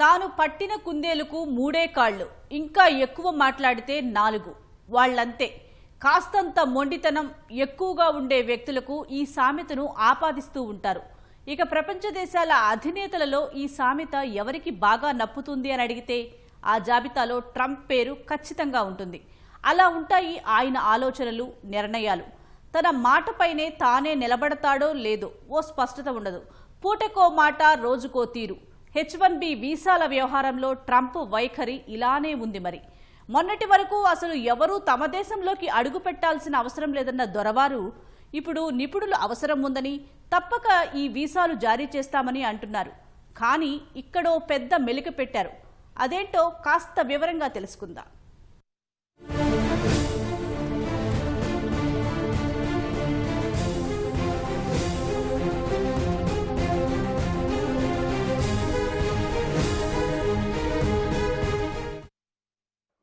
తాను పట్టిన కుందేలుకు 3 కాళ్లు, ఇంకా ఎక్కువ మాట్లాడితే 4. వాళ్లంతే. కాస్తంత మొండితనం ఎక్కువగా ఉండే వ్యక్తులకు ఈ సామెతను ఆపాదిస్తూ ఉంటారు. ఇక ప్రపంచ దేశాల అధినేతలలో ఈ సామెత ఎవరికి బాగా నప్పుతుంది అని అడిగితే ఆ జాబితాలో ట్రంప్ పేరు ఖచ్చితంగా ఉంటుంది. అలా ఉంటాయి ఆయన ఆలోచనలు, నిర్ణయాలు. తన మాటపైనే తానే నిలబడతాడో లేదో ఓ స్పష్టత ఉండదు. పూటకో మాట, రోజుకో తీరు. H1B వీసాల వ్యవహారంలో ట్రంప్ వైఖరి ఇలానే ఉంది. మరి మొన్నటి వరకు అసలు ఎవరూ తమ దేశంలోకి అడుగు పెట్టాల్సిన అవసరం లేదన్న దొరవారు ఇప్పుడు నిపుణులు అవసరం ఉందని, తప్పక ఈ వీసాలు జారీ చేస్తామని అంటున్నారు. కానీ ఇక్కడో పెద్ద మెలిక పెట్టారు. అదేంటో కాస్త వివరంగా తెలుసుకుందాం.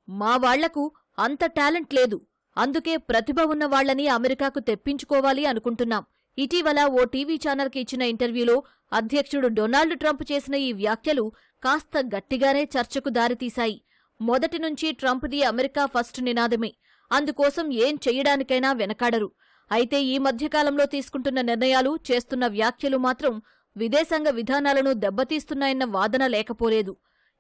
మా వాళ్లకు అంత టాలెంట్ లేదు, అందుకే ప్రతిభ ఉన్న వాళ్లని అమెరికాకు తెప్పించుకోవాలి అనుకుంటున్నాం. ఇటీవల ఓ టీవీ ఛానల్కి ఇచ్చిన ఇంటర్వ్యూలో అధ్యక్షుడు డొనాల్డ్ ట్రంప్ చేసిన ఈ వ్యాఖ్యలు కాస్త గట్టిగానే చర్చకు దారితీశాయి. మొదటి నుంచి ట్రంప్ది అమెరికా ఫస్ట్ నినాదమే. అందుకోసం ఏం చెయ్యడానికైనా వెనకాడరు. అయితే ఈ మధ్యకాలంలో తీసుకుంటున్న నిర్ణయాలు, చేస్తున్న వ్యాఖ్యలు మాత్రం విదేశాంగ విధానాలను దెబ్బతీస్తున్నాయన్న వాదన లేకపోలేదు.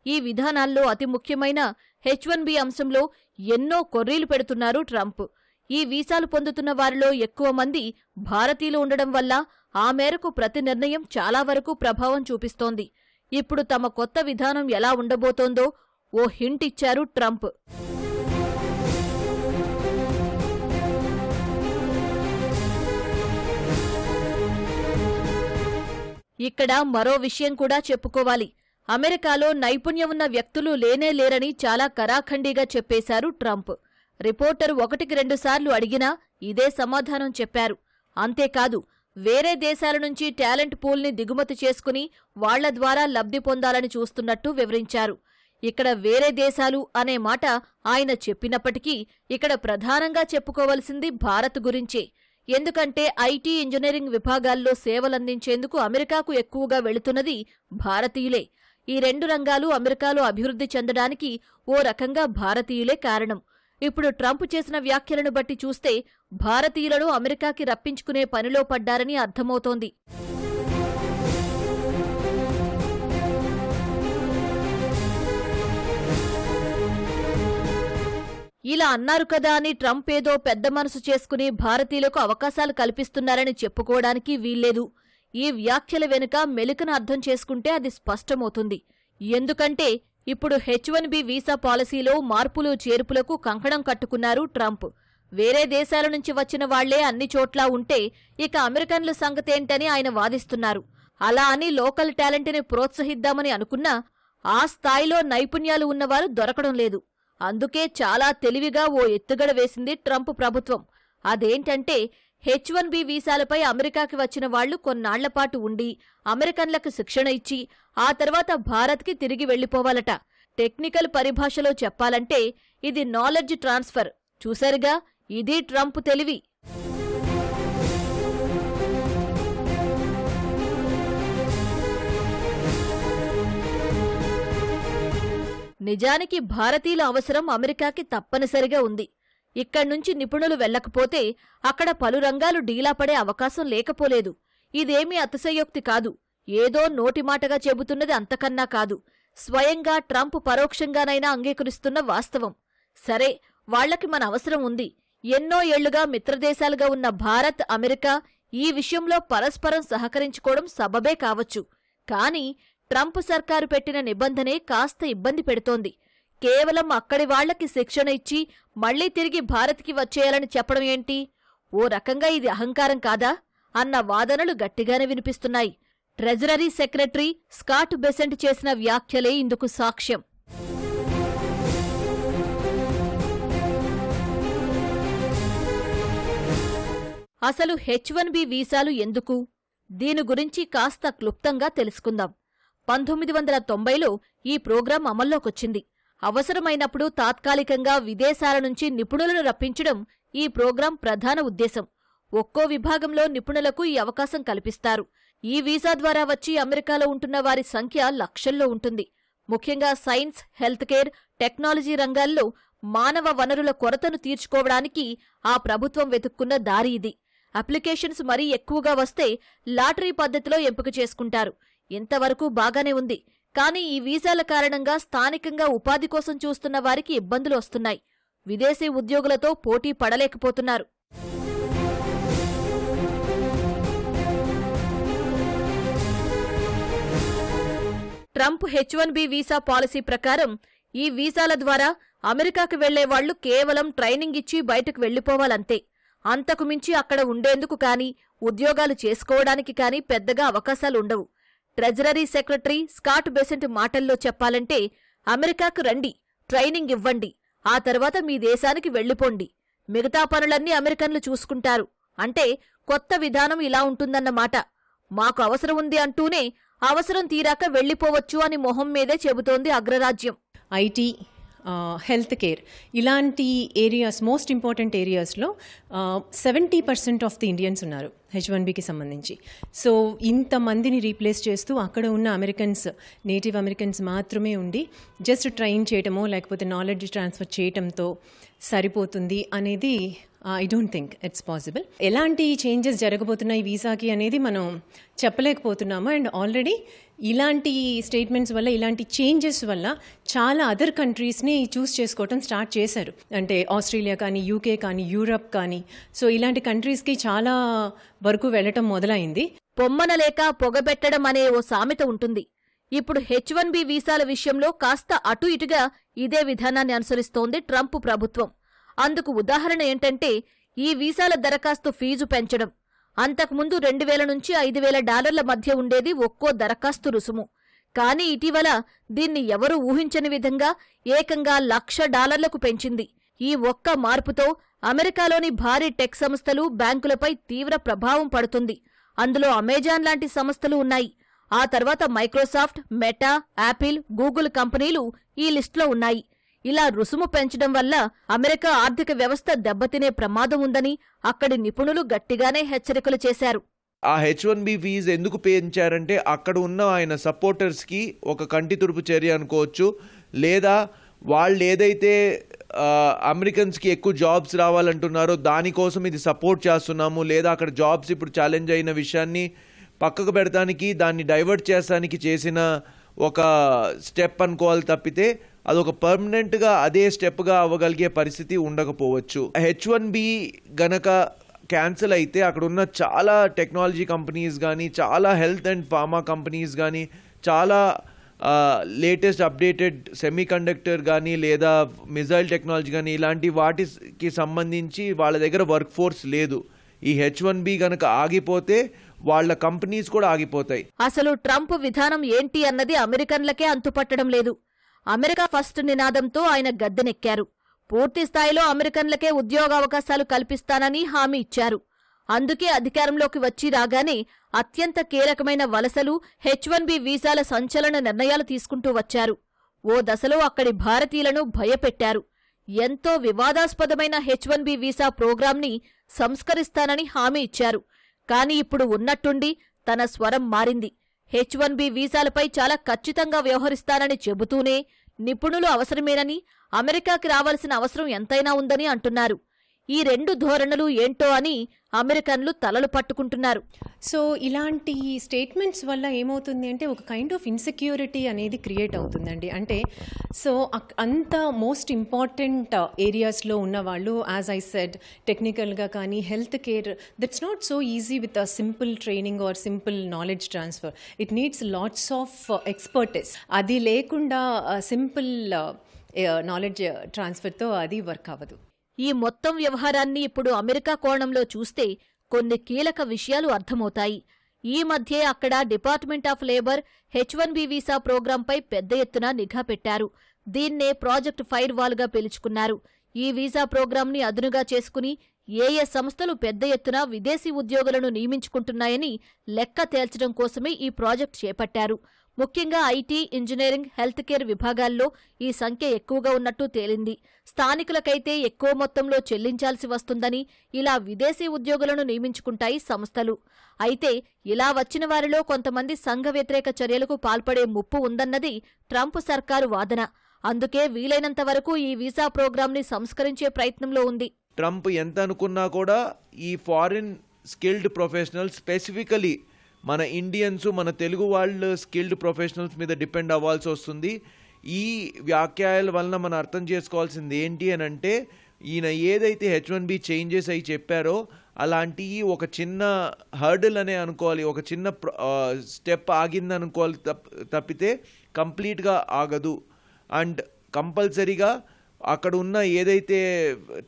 ఈ విధానాల్లో అతి ముఖ్యమైన H1B అంశంలో ఎన్నో కొర్రీలు పెడుతున్నారు ట్రంప్. ఈ వీసాలు పొందుతున్న వారిలో ఎక్కువ మంది భారతీయులు ఉండడం వల్ల ఆ మేరకు ప్రతి నిర్ణయం చాలా వరకు ప్రభావం చూపిస్తోంది. ఇప్పుడు తమ కొత్త విధానం ఎలా ఉండబోతోందో ఓ హింట్ ఇచ్చారు ట్రంప్. ఇక్కడ మరో విషయం కూడా చెప్పుకోవాలి. అమెరికాలో నైపుణ్యం ఉన్న వ్యక్తులు లేనే లేరని చాలా కరాఖండిగా చెప్పేశారు ట్రంప్. రిపోర్టర్ 1-2 సార్లు అడిగినా ఇదే సమాధానం చెప్పారు. అంతేకాదు, వేరే దేశాల నుంచి టాలెంట్ పూల్ని దిగుమతి చేసుకుని వాళ్ల ద్వారా లబ్ధి పొందాలని చూస్తున్నట్టు వివరించారు. ఇక్కడ వేరే దేశాలు అనే మాట ఆయన చెప్పినప్పటికీ ఇక్కడ ప్రధానంగా చెప్పుకోవలసింది భారత్ గురించే. ఎందుకంటే ఐటీ, ఇంజనీరింగ్ విభాగాల్లో సేవలందించేందుకు అమెరికాకు ఎక్కువగా వెళుతున్నది భారతీయులే. ఈ 2 రంగాలు అమెరికాలో అభివృద్ధి చెందడానికి ఓ రకంగా భారతీయులే కారణం. ఇప్పుడు ట్రంప్ చేసిన వ్యాఖ్యలను బట్టి చూస్తే భారతీయులను అమెరికాకి రప్పించుకునే పనిలో పడ్డారని అర్థమవుతోంది. ఇలా అన్నారు కదా అని ట్రంప్ ఏదో పెద్ద మనసు చేసుకుని భారతీయులకు అవకాశాలు కల్పిస్తున్నారని చెప్పుకోవడానికి వీల్లేదు. ఈ వ్యాఖ్యల వెనుక మెలికను అర్థం చేసుకుంటే అది స్పష్టమవుతుంది. ఎందుకంటే ఇప్పుడు H1B వీసా పాలసీలో మార్పులు, చేర్పులకు కంకణం కట్టుకున్నారు ట్రంప్. వేరే దేశాల నుంచి వచ్చిన వాళ్లే అన్ని చోట్లా ఉంటే ఇక అమెరికన్ల సంగతేంటని ఆయన వాదిస్తున్నారు. అలా అని లోకల్ టాలెంట్ని ప్రోత్సహిద్దామని అనుకున్నా ఆ స్థాయిలో నైపుణ్యాలు ఉన్నవారు దొరకడం లేదు. అందుకే చాలా తెలివిగా ఓ ఎత్తుగడ వేసింది ట్రంప్ ప్రభుత్వం. అదేంటంటే H1B వీసాలపై అమెరికాకి వచ్చిన వాళ్లు కొన్నాళ్లపాటు ఉండి అమెరికన్లకు శిక్షణ ఇచ్చి ఆ తర్వాత భారత్కి తిరిగి వెళ్లిపోవాలట. టెక్నికల్ పరిభాషలో చెప్పాలంటే ఇది నాలెడ్జ్ ట్రాన్స్ఫర్. చూశారుగా, ఇది ట్రంప్ తెలివి. నిజానికి భారతీయుల అవసరం అమెరికాకి తప్పనిసరిగా ఉంది. ఇక్కడ్నుంచి నిపుణులు వెళ్లకపోతే అక్కడ పలు రంగాలు డీలా పడే అవకాశం లేకపోలేదు. ఇదేమీ అతిశయోక్తి కాదు. ఏదో నోటిమాటగా చెబుతున్నది అంతకన్నా కాదు. స్వయంగా ట్రంప్ పరోక్షంగానైనా అంగీకరిస్తున్న వాస్తవం. సరే, వాళ్లకి మన అవసరం ఉంది. ఎన్నో ఏళ్లుగా మిత్రదేశాలుగా ఉన్న భారత్, అమెరికా ఈ విషయంలో పరస్పరం సహకరించుకోవడం సబబే కావచ్చు. కానీ ట్రంప్ సర్కారు పెట్టిన నిబంధనే కాస్త ఇబ్బంది పెడుతోంది. కేవలం అక్కడి వాళ్లకి శిక్షణ ఇచ్చి మళ్లీ తిరిగి భారత్కి వచ్చేయాలని చెప్పడం ఏంటి? ఓ రకంగా ఇది అహంకారం కాదా అన్న వాదనలు గట్టిగానే వినిపిస్తున్నాయి. ట్రెజరీ సెక్రటరీ స్కాట్ బెసెంట్ చేసిన వ్యాఖ్యలే ఇందుకు సాక్ష్యం. అసలు H1B వీసాలు ఎందుకు? దీని గురించి కాస్త క్లుప్తంగా తెలుసుకుందాం. 1990లో ఈ ప్రోగ్రాం అమల్లోకొచ్చింది. అవసరమైనప్పుడు తాత్కాలికంగా విదేశాల నుంచి నిపుణులను రప్పించడం ఈ ప్రోగ్రాం ప్రధాన ఉద్దేశం. ఒక్కో విభాగంలో నిపుణులకు ఈ అవకాశం కల్పిస్తారు. ఈ వీసా ద్వారా వచ్చి అమెరికాలో ఉంటున్న వారి సంఖ్య లక్షల్లో ఉంటుంది. ముఖ్యంగా సైన్స్, హెల్త్ కేర్, టెక్నాలజీ రంగాల్లో మానవ వనరుల కొరతను తీర్చుకోవడానికి ఆ ప్రభుత్వం వెతుక్కున్న దారి ఇది. అప్లికేషన్స్ మరీ ఎక్కువగా వస్తే లాటరీ పద్ధతిలో ఎంపిక చేసుకుంటారు. ఇంతవరకు బాగానే ఉంది. కానీ ఈ వీసాల కారణంగా స్థానికంగా ఉపాధి కోసం చూస్తున్న వారికి ఇబ్బందులు వస్తున్నాయి. విదేశీ ఉద్యోగులతో పోటీ పడలేకపోతున్నారు. ట్రంప్ H-1B వీసా పాలసీ ప్రకారం ఈ వీసాల ద్వారా అమెరికాకు వెళ్లేవాళ్లు కేవలం ట్రైనింగ్ ఇచ్చి బయటకు వెళ్లిపోవాలంతే. అంతకు మించి అక్కడ ఉండేందుకు కానీ ఉద్యోగాలు చేసుకోవడానికి కానీ పెద్దగా అవకాశాలుండవు. ట్రెజరీ సెక్రటరీ స్కాట్ బెసెంట్ మాటల్లో చెప్పాలంటే, అమెరికాకు రండి, ట్రైనింగ్ ఇవ్వండి, ఆ తర్వాత మీ దేశానికి వెళ్లిపోండి, మిగతా పనులన్నీ అమెరికన్లు చూసుకుంటారు అంటే కొత్త విధానం ఇలా ఉంటుందన్నమాట. మాకు అవసరం ఉంది అంటూనే అవసరం తీరాక వెళ్లిపోవచ్చు అని మొహం మీదే చెబుతోంది అగ్రరాజ్యం. ఐటీ, హెల్త్ కేర్ ఇలాంటి ఏరియాస్, మోస్ట్ ఇంపార్టెంట్ ఏరియాస్లో 70% ఆఫ్ ది ఇండియన్స్ ఉన్నారు H-1Bకి సంబంధించి. సో ఇంతమందిని రీప్లేస్ చేస్తూ అక్కడ ఉన్న అమెరికన్స్, నేటివ్ అమెరికన్స్ మాత్రమే ఉండి జస్ట్ ట్రైన్ చేయటమో లేకపోతే నాలెడ్జ్ ట్రాన్స్ఫర్ చేయటంతో సరిపోతుంది అనేది I don't think it's possible. ఎలాంటి చేంజెస్ జరగబోతున్నాయి వీసాకి అనేది మనం చెప్పలేకపోతున్నాము. అండ్ ఆల్రెడీ ఇలాంటి స్టేట్మెంట్స్ వల్ల, ఇలాంటి చేంజెస్ వల్ల చాలా అదర్ కంట్రీస్ని చూస్ చేసుకోవటం స్టార్ట్ చేశారు. అంటే ఆస్ట్రేలియా కానీ, యూకే కానీ, యూరప్ కానీ, సో ఇలాంటి కంట్రీస్కి చాలా వరకు వెళ్ళటం మొదలైంది. పొమ్మనలేక పొగబెట్టడం అనే ఓ సామెత ఉంటుంది. ఇప్పుడు H-1B వీసాల విషయంలో కాస్త అటు ఇటుగా ఇదే విధానాన్ని అనుసరిస్తోంది ట్రంప్ ప్రభుత్వం. అందుకు ఉదాహరణ ఏంటంటే, ఈ వీసాల దరఖాస్తు ఫీజు పెంచడం. అంతకుముందు $2,000 నుంచి $5,000 మధ్య ఉండేది ఒక్కో దరఖాస్తు రుసుము. కానీ ఇటీవల దీన్ని ఎవరూ ఊహించని విధంగా ఏకంగా $1,00,000కు పెంచింది. ఈ ఒక్క మార్పుతో అమెరికాలోని భారీ టెక్ సంస్థలు, బ్యాంకులపై తీవ్ర ప్రభావం పడుతుంది. అందులో అమెజాన్ లాంటి సంస్థలు ఉన్నాయి. ఆ తర్వాత మైక్రోసాఫ్ట్, మెటా, యాపిల్, గూగుల్ కంపెనీలు ఈ లిస్టులో ఉన్నాయి. ఇలా రుసుము పెంచడం వల్ల అమెరికా ఆర్థిక వ్యవస్థ దెబ్బతినే ప్రమాదం ఉందని అక్కడి నిపుణులు గట్టిగానే హెచ్చరికలు చేశారు. ఆ H-1B ఫీజు ఎందుకు పెంచారంటే, అక్కడ ఉన్న ఆయన సపోర్టర్స్కి ఒక కంటి తుడుపు చర్య అనుకోవచ్చు. లేదా వాళ్ళు ఏదైతే అమెరికన్స్కి ఎక్కువ జాబ్స్ రావాలంటున్నారో దానికోసం ఇది సపోర్ట్ చేస్తున్నాము, లేదా అక్కడ జాబ్స్ ఇప్పుడు ఛాలెంజ్ అయిన విషయాన్ని పక్కకు పెడతానికి, దాన్ని డైవర్ట్ చేస్తానికి చేసిన ఒక స్టెప్ అనుకోవాలి తప్పితే అదొక పర్మనెంట్గా అదే స్టెప్గా అవ్వగలిగే పరిస్థితి ఉండకపోవచ్చు. H-1B గనక క్యాన్సిల్ అయితే అక్కడ ఉన్న చాలా టెక్నాలజీ కంపెనీస్ కానీ, చాలా హెల్త్ అండ్ ఫార్మా కంపెనీస్ కానీ, చాలా లేటెస్ట్ అప్డేటెడ్ సెమీ కండక్టర్ కానీ, లేదా మిజైల్ టెక్నాలజీ కానీ, ఇలాంటి వాటికి సంబంధించి వాళ్ళ దగ్గర వర్క్ ఫోర్స్ లేదు. ఈ H-1B గనక ఆగిపోతే వాళ్ళ కంపెనీస్ కూడా ఆగిపోతాయి. అసలు ట్రంప్ విధానం ఏంటి అన్నది అమెరికన్లకే అంతుపట్టడం లేదు. అమెరికా ఫస్ట్ నినాదంతో ఆయన గద్దెనెక్కారు. పూర్తి స్థాయిలో అమెరికన్లకే ఉద్యోగావకాశాలు కల్పిస్తానని హామీ ఇచ్చారు. అందుకే అధికారంలోకి వచ్చి రాగానే అత్యంత కీలకమైన వలసలు, H-1B వీసాల సంచలన నిర్ణయాలు తీసుకుంటూ వచ్చారు. ఓ దశలో అక్కడి భారతీయులను భయపెట్టారు. ఎంతో వివాదాస్పదమైన H-1B వీసా ప్రోగ్రాంని సంస్కరిస్తానని హామీ ఇచ్చారు. కానీ ఇప్పుడు ఉన్నట్టుండి తన స్వరం మారింది. H-1B వీసాలపై చాలా ఖచ్చితంగా వ్యవహరిస్తానని చెబుతూనే నిపుణులు అవసరమేనని, అమెరికాకి రావాల్సిన అవసరం ఎంతైనా ఉందని అంటున్నారు. ఈ రెండు ధోరణులు ఏంటో అని అమెరికన్లు తలలు పట్టుకుంటున్నారు. సో ఇలాంటి స్టేట్మెంట్స్ వల్ల ఏమవుతుంది అంటే ఒక కైండ్ ఆఫ్ ఇన్సెక్యూరిటీ అనేది క్రియేట్ అవుతుందండి. అంటే సో అంత మోస్ట్ ఇంపార్టెంట్ ఏరియాస్లో ఉన్న వాళ్ళు, యాజ్ ఐ సెడ్, టెక్నికల్గా కానీ, health care, that's not so easy with a simple training or simple knowledge transfer. It needs lots of expertise. అది లేకుండా సింపుల్ నాలెడ్జ్ ట్రాన్స్ఫర్తో అది వర్క్ అవ్వదు. ఈ మొత్తం వ్యవహారాన్ని ఇప్పుడు అమెరికా కోణంలో చూస్తే కొన్ని కీలక విషయాలు అర్థమవుతాయి. ఈ మధ్యే అక్కడ department of labour H-1B visa ప్రోగ్రాంపై పెద్ద ఎత్తున నిఘా పెట్టారు. దీన్నే ప్రాజెక్ట్ ఫైర్ వాల్గా పిలుచుకున్నారు. ఈ వీసా ప్రోగ్రాంని అదునుగా చేసుకుని ఏ సంస్థలు పెద్ద ఎత్తున విదేశీ ఉద్యోగులను నియమించుకుంటున్నాయని లెక్క తేల్చడం కోసమే ఈ ప్రాజెక్ట్ చేపట్టారు. ముఖ్యంగా ఐటీ, ఇంజనీరింగ్, హెల్త్ కేర్ విభాగాల్లో ఈ సంఖ్య ఎక్కువగా ఉన్నట్టు తేలింది. స్థానికులకైతే ఎక్కువ మొత్తంలో చెల్లించాల్సి వస్తుందని ఇలా విదేశీ ఉద్యోగులను నియమించుకుంటాయి సంస్థలు. అయితే ఇలా వచ్చిన వారిలో కొంతమంది సంఘ వ్యతిరేక చర్యలకు పాల్పడే ముప్పు ఉందన్నది ట్రంప్ సర్కారు వాదన. అందుకే వీలైనంత వరకు ఈ వీసా ప్రోగ్రాంని సంస్కరించే ప్రయత్నంలో ఉంది. ట్రంప్ ఎంత అనుకున్నా కూడా ఈ ఫారిన్ స్కిల్డ్ ప్రొఫెషనల్స్, స్పెసిఫికలీ మన ఇండియన్స్, మన తెలుగు వాళ్ళు స్కిల్డ్ ప్రొఫెషనల్స్ మీద డిపెండ్ అవ్వాల్సి వస్తుంది. ఈ వ్యాఖ్యల వలన మనం అర్థం చేసుకోవాల్సింది ఏంటి అని అంటే, ఈయన ఏదైతే H1B చేంజెస్ అయి చెప్పారో అలాంటి ఒక చిన్న హర్డిల్ అనే అనుకోవాలి, ఒక చిన్న స్టెప్ ఆగింది అనుకోవాలి తప్పితే కంప్లీట్గా ఆగదు. అండ్ కంపల్సరీగా అక్కడ ఉన్న ఏదైతే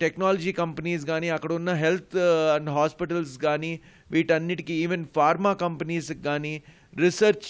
టెక్నాలజీ కంపెనీస్ కానీ, అక్కడ ఉన్న హెల్త్ అండ్ హాస్పిటల్స్ కానీ, వీటన్నిటికీ ఈవెన్ ఫార్మా కంపెనీస్ కానీ, రీసెర్చ్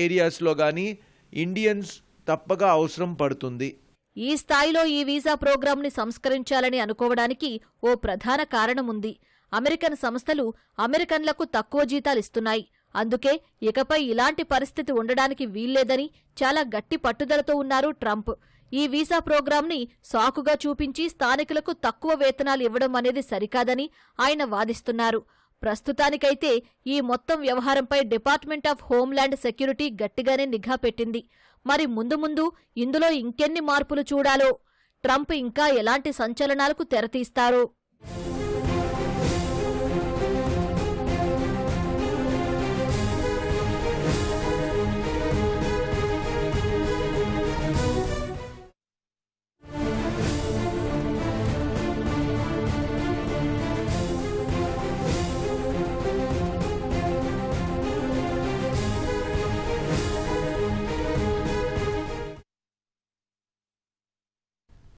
ఏరియాస్లో కానీ ఇండియన్స్ తప్పగా అవసరం పడుతుంది. ఈ స్థాయిలో ఈ వీసా ప్రోగ్రాంని సంస్కరించాలని అనుకోవడానికి ఓ ప్రధాన కారణముంది. అమెరికన్ సంస్థలు అమెరికన్లకు తక్కువ జీతాలిస్తున్నాయి. అందుకే ఇకపై ఇలాంటి పరిస్థితి ఉండడానికి వీల్లేదని చాలా గట్టి పట్టుదలతో ఉన్నారు ట్రంప్. ఈ వీసా ప్రోగ్రాంని సాకుగా చూపించి స్థానికులకు తక్కువ వేతనాలు ఇవ్వడం అనేది సరికాదని ఆయన వాదిస్తున్నారు. ప్రస్తుతానికైతే ఈ మొత్తం వ్యవహారంపై డిపార్ట్మెంట్ ఆఫ్ హోంల్యాండ్ సెక్యూరిటీ గట్టిగానే నిఘా పెట్టింది. మరి ముందు ముందు ఇందులో ఇంకెన్ని మార్పులు చూడాలో, ట్రంప్ ఇంకా ఎలాంటి సంచలనాలకు తెరతీస్తారో.